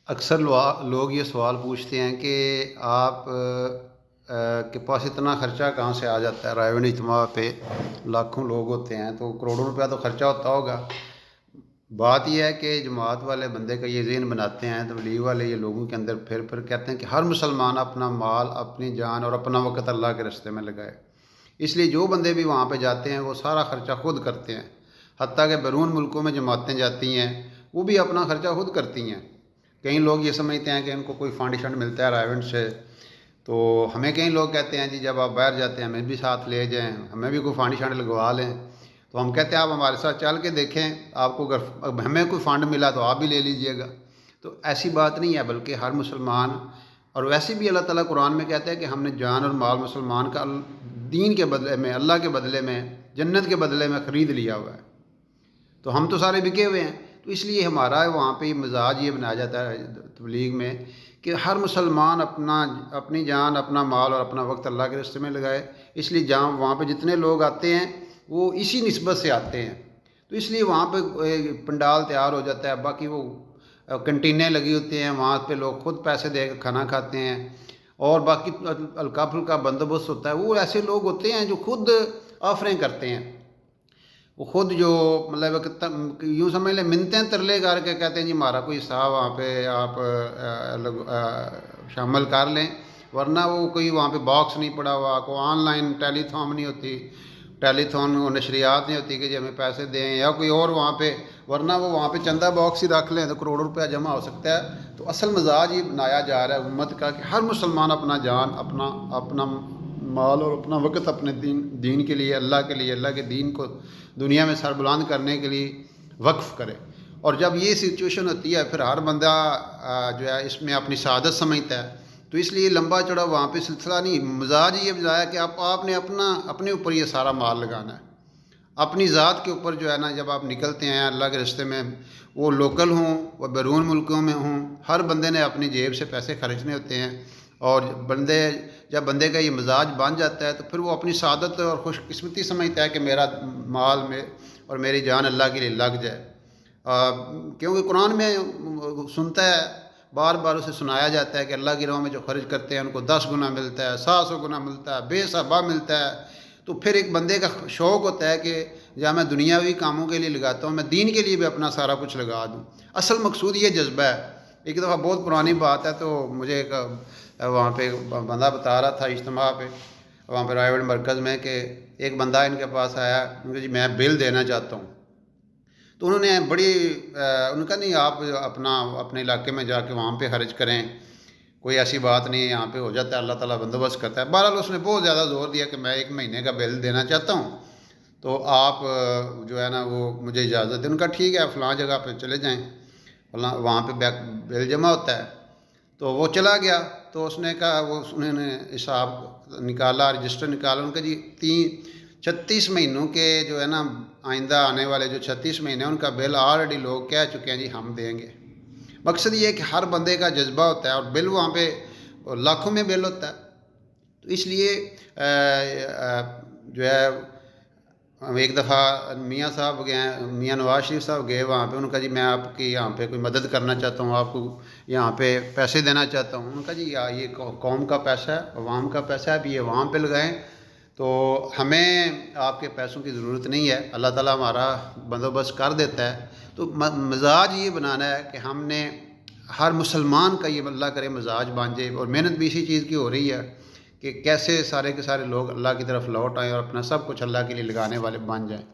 اکثر لوگ یہ سوال پوچھتے ہیں کہ آپ کے پاس اتنا خرچہ کہاں سے آ جاتا ہے؟ رائے اجتماع پہ لاکھوں لوگ ہوتے ہیں تو کروڑوں روپیہ تو خرچہ ہوتا ہوگا۔ بات یہ ہے کہ جماعت والے بندے کا یہ ذہن بناتے ہیں، تبلیغ والے یہ لوگوں کے اندر پھر کہتے ہیں کہ ہر مسلمان اپنا مال، اپنی جان اور اپنا وقت اللہ کے راستے میں لگائے۔ اس لیے جو بندے بھی وہاں پہ جاتے ہیں وہ سارا خرچہ خود کرتے ہیں، حتیٰ کہ بیرون ملکوں میں جماعتیں جاتی ہیں وہ بھی اپنا خرچہ خود کرتی ہیں۔ کئی لوگ یہ سمجھتے ہیں کہ ان کو کوئی فنڈ شنڈ ملتا ہے رائے سے، تو ہمیں کئی لوگ کہتے ہیں جی جب آپ باہر جاتے ہیں ہمیں بھی ساتھ لے جائیں، ہمیں بھی کوئی فنڈ شنڈ لگوا لیں، تو ہم کہتے ہیں آپ ہمارے ساتھ چل کے دیکھیں، آپ کو اگر ہمیں کوئی فنڈ ملا تو آپ بھی لے لیجئے گا۔ تو ایسی بات نہیں ہے، بلکہ ہر مسلمان، اور ویسے بھی اللہ تعالیٰ قرآن میں کہتا ہے کہ ہم نے جان اور مال مسلمان کا دین کے بدلے میں، اللہ کے بدلے میں، جنت کے بدلے میں خرید لیا ہوا ہے۔ تو ہم تو سارے بکے ہوئے ہیں، تو اس لیے ہمارا وہاں پہ مزاج یہ بنایا جاتا ہے تبلیغ میں کہ ہر مسلمان اپنی جان، اپنا مال اور اپنا وقت اللہ کے راستے میں لگائے۔ اس لیے جہاں وہاں پہ جتنے لوگ آتے ہیں وہ اسی نسبت سے آتے ہیں، تو اس لیے وہاں پہ پنڈال تیار ہو جاتا ہے، باقی وہ کنٹینیں لگی ہوتی ہیں، وہاں پہ لوگ خود پیسے دے کے کھانا کھاتے ہیں، اور باقی ہلکا پھلکا بندوبست ہوتا ہے۔ وہ ایسے لوگ ہوتے ہیں جو خود آفریں کرتے ہیں، وہ خود جو مطلب یوں سمجھ لیں منتیں ترلے کر کے کہتے ہیں جی ہمارا کوئی حصہ وہاں پہ آپ شامل کر لیں، ورنہ وہ کوئی وہاں پہ باکس نہیں پڑا ہوا، کوئی آن لائن ٹیلی تھون نہیں ہوتی، ٹیلی تھون نشریات نہیں ہوتی کہ جی ہمیں پیسے دیں یا کوئی اور وہاں پہ، ورنہ وہ وہاں پہ چندہ باکس ہی رکھ لیں تو کروڑوں روپیہ جمع ہو سکتا ہے۔ تو اصل مزاج یہ بنایا جا رہا ہے امت کا کہ ہر مسلمان اپنا جان، اپنا مال اور اپنا وقت اپنے دین کے لیے، اللہ کے لیے، اللہ کے دین کو دنیا میں سر بلند کرنے کے لیے وقف کرے۔ اور جب یہ سچویشن ہوتی ہے پھر ہر بندہ جو ہے اس میں اپنی سعادت سمجھتا ہے، تو اس لیے لمبا چڑا وہاں پہ سلسلہ نہیں، مزاج یہ بنایا کہ آپ نے اپنے اوپر یہ سارا مال لگانا ہے، اپنی ذات کے اوپر جو ہے نا۔ جب آپ نکلتے ہیں اللہ کے راستے میں، وہ لوکل ہوں وہ بیرون ملکوں میں ہوں، ہر بندے نے اپنی جیب سے پیسے خرچنے ہوتے ہیں، اور جب بندے کا یہ مزاج بن جاتا ہے تو پھر وہ اپنی سعادت اور خوش قسمتی سمجھتا ہے کہ میرا مال میں اور میری جان اللہ کے لیے لگ جائے۔ کیونکہ قرآن میں سنتا ہے، بار بار اسے سنایا جاتا ہے کہ اللہ کی راہ میں جو خرچ کرتے ہیں ان کو 10 گنا ملتا ہے، 700 گنا ملتا ہے، بے حسابہ ملتا ہے۔ تو پھر ایک بندے کا شوق ہوتا ہے کہ جہاں میں دنیاوی کاموں کے لیے لگاتا ہوں میں دین کے لیے بھی اپنا سارا کچھ لگا دوں۔ اصل مقصود یہ جذبہ ہے۔ ایک دفعہ بہت پرانی بات ہے، تو مجھے ایک وہاں پہ بندہ بتا رہا تھا اجتماع پہ، وہاں پہ رائے مرکز میں، کہ ایک بندہ ان کے پاس آیا کہ جی میں بل دینا چاہتا ہوں۔ تو انہوں نے ان کا نہیں، آپ اپنے علاقے میں جا کے وہاں پہ خرچ کریں، کوئی ایسی بات نہیں ہے، یہاں پہ ہو جاتا ہے، اللہ تعالیٰ بندوبست کرتا ہے۔ بہرحال اس نے بہت زیادہ زور دیا کہ میں 1 مہینے کا بل دینا چاہتا ہوں، تو آپ جو ہے نا وہ مجھے اجازت دیں۔ ان کا ٹھیک ہے، فلاں جگہ پہ چلے جائیں، وہاں پہ بل جمع ہوتا ہے۔ تو وہ چلا گیا، تو اس نے کہا، انہوں نے حساب نکالا، رجسٹر نکالا، ان کا جی 36 مہینوں کے جو ہے نا آئندہ آنے والے جو 36 مہینے ان کا بل آلریڈی لوگ کہہ چکے ہیں جی ہم دیں گے۔ مقصد یہ ہے کہ ہر بندے کا جذبہ ہوتا ہے، اور بل وہاں پہ لاکھوں میں بل ہوتا ہے۔ تو اس لیے جو ہے ایک دفعہ میاں صاحب گئے، میاں نواز شریف صاحب گئے وہاں پہ، ان کا جی میں آپ کی یہاں پہ کوئی مدد کرنا چاہتا ہوں، آپ کو یہاں پہ پیسے دینا چاہتا ہوں۔ ان کا جی یہ قوم کا پیسہ ہے، عوام کا پیسہ ہے، اب یہ وہاں پہ لگائیں، تو ہمیں آپ کے پیسوں کی ضرورت نہیں ہے، اللہ تعالیٰ ہمارا بندوبست کر دیتا ہے۔ تو مزاج یہ بنانا ہے کہ ہم نے ہر مسلمان کا یہ اللہ کرے مزاج بن جائے، اور محنت بھی اسی چیز کی ہو رہی ہے کہ کیسے سارے کے سارے لوگ اللہ کی طرف لوٹ آئیں اور اپنا سب کچھ اللہ کے لیے لگانے والے بن جائیں۔